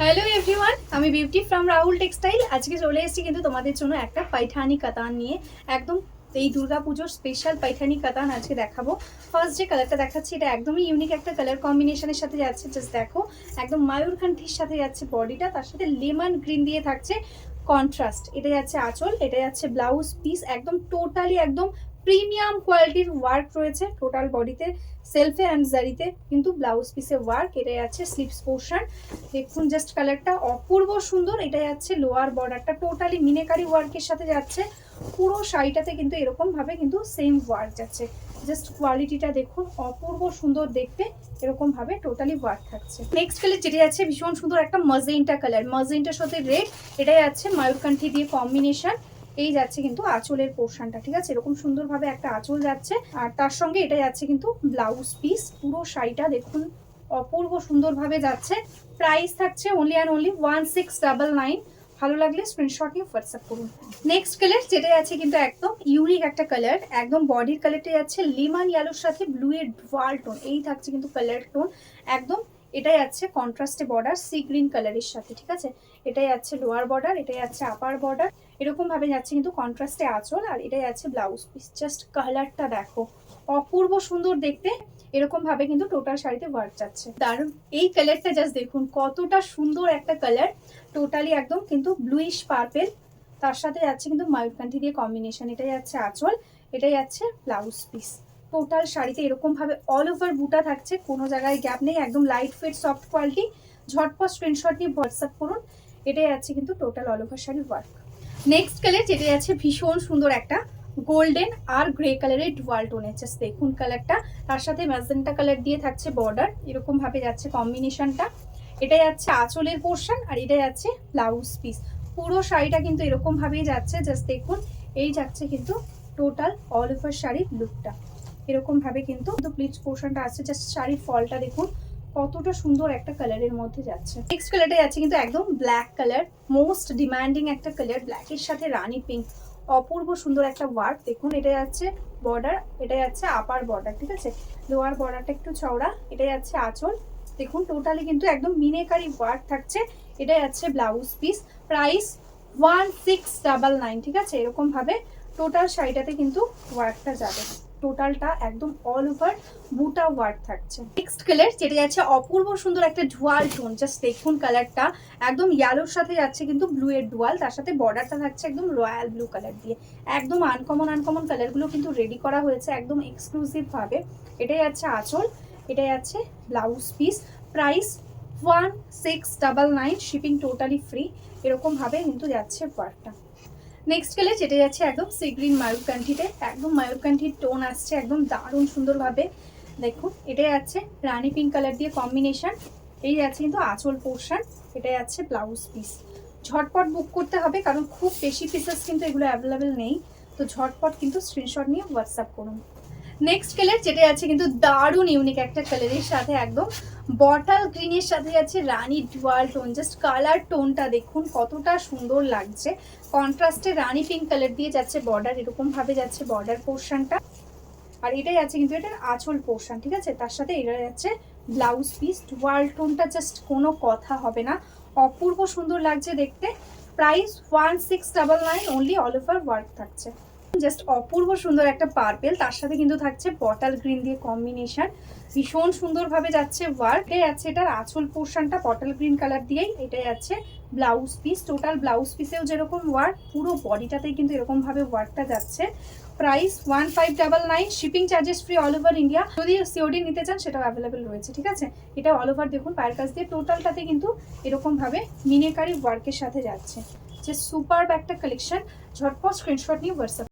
Hello everyone, আমি beauty from Rahul textile. আজকে চলে এসেছি কিন্তু তোমাদের জন্য একটা পাইঠানি কাতান নিয়ে। একদম এই দুর্গাপুজোর স্পেশাল পাইঠানি কাতান আজকে দেখাবো। ফার্স্ট যে কালারটা দেখাচ্ছি এটা একদমই ইউনিক একটা কালার কম্বিনেশনের সাথে যাচ্ছে। জাস্ট দেখো, একদম মায়ূরকান্ঠির সাথে যাচ্ছে বডিটা, তার সাথে লেমন গ্রিন দিয়ে থাকছে কন্ট্রাস্ট। এটা যাচ্ছে আঁচল, এটা যাচ্ছে ব্লাউজ পিস। একদম টোটালি একদম প্রিমিয়াম কোয়ালিটির ওয়ার্ক রয়েছে টোটাল বডিতে, সেলফে অ্যান্ড জারিতে কিন্তু ব্লাউজ পিসে ওয়ার্ক। এটা যাচ্ছে স্লিভস পোর্শন, দেখুন জাস্ট কালারটা অপূর্ব সুন্দর। এটা যাচ্ছে লোয়ার বর্ডারটা টোটালি মিনেকারি ওয়ার্কের সাথে যাচ্ছে। পুরো শাড়িটাতে কিন্তু এরকম ভাবে কিন্তু সেম ওয়ার্ক যাচ্ছে। জাস্ট কোয়ালিটিটা দেখুন, অপূর্ব সুন্দর দেখতে, এরকম ভাবে টোটালি ওয়ার্ক থাকছে। নেক্সট কালার যেটা যাচ্ছে ভীষণ সুন্দর একটা মজেন্টা কালার, মজেন্টার সাথে রেড। এটা যাচ্ছে ময়ূরকান্ঠি দিয়ে কম্বিনেশন। এই যাচ্ছে কিন্তু আঁচলের পোর্শনটা, ঠিক আছে, এরকম সুন্দরভাবে একটা আঁচল যাচ্ছে। আর তার সঙ্গে এটা যাচ্ছে কিন্তু ব্লাউজ পিস। পুরো শাড়িটা দেখুন অপূর্ব সুন্দরভাবে যাচ্ছে। প্রাইস থাকছে অনলি অ্যান্ড অনলি 1699। ভালো লাগলে স্ক্রিনশট নিয়ে হোয়াটসঅ্যাপ করুন। নেক্সট কালার যেটা আছে কিন্তু একদম ইউনিক একটা কালার, একদম বডির কালারটা যাচ্ছে লিমন ইয়েলোর সাথে ব্লু এর ডুয়াল টোন। এই থাকছে কিন্তু কালার টোন একদম। এটাই যাচ্ছে কন্ট্রাস্টে বর্ডার সি গ্রিন কালারের সাথে, ঠিক আছে। এটাই যাচ্ছে লোয়ার বর্ডার, এটাই যাচ্ছে আপার বর্ডার, এরকম ভাবে যাচ্ছে কিন্তু কন্ট্রাস্টে আঁচল। আর এটাই যাচ্ছে ব্লাউজ পিস। জাস্ট কালারটা দেখো, অপূর্ব সুন্দর দেখতে, এরকম ভাবে কিন্তু টোটাল শাড়িতে ওয়ার্ক যাচ্ছে। দারুন এই কালারটা জাস্ট দেখুন কতটা সুন্দর একটা কালার, টোটালি একদম কিন্তু ব্লুইশ পার্পেল, তার সাথে যাচ্ছে কিন্তু ময়ূরকান্ঠি দিয়ে কম্বিনেশন। এটাই যাচ্ছে আঁচল, এটাই যাচ্ছে ব্লাউজ পিস। টোটাল শাড়িতে এরকম ভাবে অল ওভার বুটা থাকছে, কোনো জায়গায় গ্যাপ নেই, একদম লাইট ফিট সফট কোয়ালিটি। ঝটপট স্ক্রিনশট নিয়ে হোয়াটসঅ্যাপ করুন। এটাই যাচ্ছে কিন্তু total all over sari work. Next colour যেটা যাচ্ছে ভীষণ সুন্দর একটা গোল্ডেন আর গ্রে কালারের ডুয়াল টোনের, জাস্ট দেখুন কালারটা। তার সাথে ম্যাজেন্টা কালার দিয়ে থাকছে বর্ডার, এরকম ভাবে যাচ্ছে কম্বিনেশনটা। এটা যাচ্ছে আঁচলের পোর্শন আর এটা যাচ্ছে ব্লাউজ পিস। পুরো শাড়িটা কিন্তু এরকম ভাবেই যাচ্ছে, জাস্ট দেখুন। এই যাচ্ছে কিন্তু টোটাল অল ওভার শাড়ির লুকটা, এরকম ভাবে কিন্তু প্লিজ পোর্শনটা আসছে। জাস্ট শাড়ির ফলটা দেখুন কতটা সুন্দর একটা কালারের মধ্যে যাচ্ছে। নেক্সট কালারটা যাচ্ছে কিন্তু একদম ব্ল্যাক কালার, মোস্ট ডিমান্ডিং একটা কালার, ব্ল্যাকের সাথে রানী পিঙ্ক। অপূর্ব সুন্দর একটা ওয়ার্ক দেখুন। এটা যাচ্ছে বর্ডার, এটা যাচ্ছে আপার বর্ডার, ঠিক আছে। লোয়ার বর্ডারটা একটু চওড়া, এটা যাচ্ছে আঁচল। দেখুন টোটালি কিন্তু একদম মিনেকারি ওয়ার্ক থাকছে। এটা যাচ্ছে ব্লাউজ পিস। প্রাইস 1699, ঠিক আছে। এরকম ভাবে টোটাল শাড়িটাতে কিন্তু ওয়ার্কটা যাবে, টোটালটা একদম অল ওভার বুটা ওয়ার্ক থাকছে। নেক্সট কালার যেটা যাচ্ছে অপূর্ব সুন্দর একটা ডুয়াল টোন, জাস্ট দেখুন কালারটা একদম ইয়েলোর সাথে যাচ্ছে কিন্তু ব্লু এর ডুয়াল, তার সাথে বর্ডারটা থাকছে একদম রয়্যাল ব্লু কালার দিয়ে। একদম আনকমন কালারগুলো কিন্তু রেডি করা হয়েছে একদম এক্সক্লুসিভ ভাবে। এটাই যাচ্ছে আঁচল, এটা যাচ্ছে blouse piece. Price 1699, shipping totally free. এরকম ভাবে কিন্তু যাচ্ছে ওয়ার্কটা। নেক্সট কালার যেটা যাচ্ছে একদম সি গ্রিন ময়ূরকান্ঠিতে, একদম ময়ূরকান্ঠির টোন আসছে একদম দারুণ সুন্দরভাবে। দেখুন এটা যাচ্ছে রানী পিঙ্ক কালার দিয়ে কম্বিনেশন। এই যাচ্ছে কিন্তু আঁচল পোর্শন, এটা যাচ্ছে ব্লাউজ পিস। ঝটপট বুক করতে হবে কারণ খুব বেশি পিসেস কিন্তু এগুলো অ্যাভেলেবেল নেই, তো ঝটপট কিন্তু স্ক্রিনশট নিয়ে হোয়াটসঅ্যাপ করুন। নেক্সট কালার যেটা আছে কিন্তু দারুণ ইউনিক একটা কালারের সাথে একদম বটল গ্রিনের সাথে যাচ্ছে রানী ডুয়াল টোন। জাস্ট কালার টোনটা দেখুন কতটা সুন্দর লাগছে। কন্ট্রাস্টে রানী পিঙ্ক কালার দিয়ে যাচ্ছে বর্ডার, এরকম ভাবে যাচ্ছে বর্ডার পোর্শনটা। আর এটাই আছে কিন্তু এটার আঁচল পোর্শন, ঠিক আছে। তার সাথে এটা যাচ্ছে ব্লাউজ পিস। ডুয়াল টোনটা জাস্ট কোনো কথা হবে না, অপূর্ব সুন্দর লাগছে দেখতে। Price 1699, only all over work থাকছে। জাস্ট অপূর্ব সুন্দর একটা পার্পেল, তার সাথে কিন্তু থাকছে বটল গ্রিন দিয়ে কম্বিনেশন, ভীষণ সুন্দরভাবে যাচ্ছে ওয়ার্ক। এটাই আছে এটার আঁচল পোর্শনটা বটল গ্রিন কালার দিয়েই, এটাই আছে ব্লাউজ পিস। টোটাল ব্লাউজ পিসেও যেরকম ওয়ার্ক, পুরো বডিটাতেই কিন্তু এরকম ভাবে ওয়ার্কটা যাচ্ছে। Price 1599, shipping charges free all over India. যদি সিওডি নিতে চান সেটাও অ্যাভেলেবেল রয়েছে, ঠিক আছে। এটা অল ওভার দেখুন পায়ের কাছ দিয়ে টোটালটাতে কিন্তু এরকম ভাবে মিনেকারি ওয়ার্কের সাথে যাচ্ছে। যে সুপারব একটা কালেকশন, ঝটপট স্ক্রিনশট নিয়ে হোয়াটসঅ্যাপ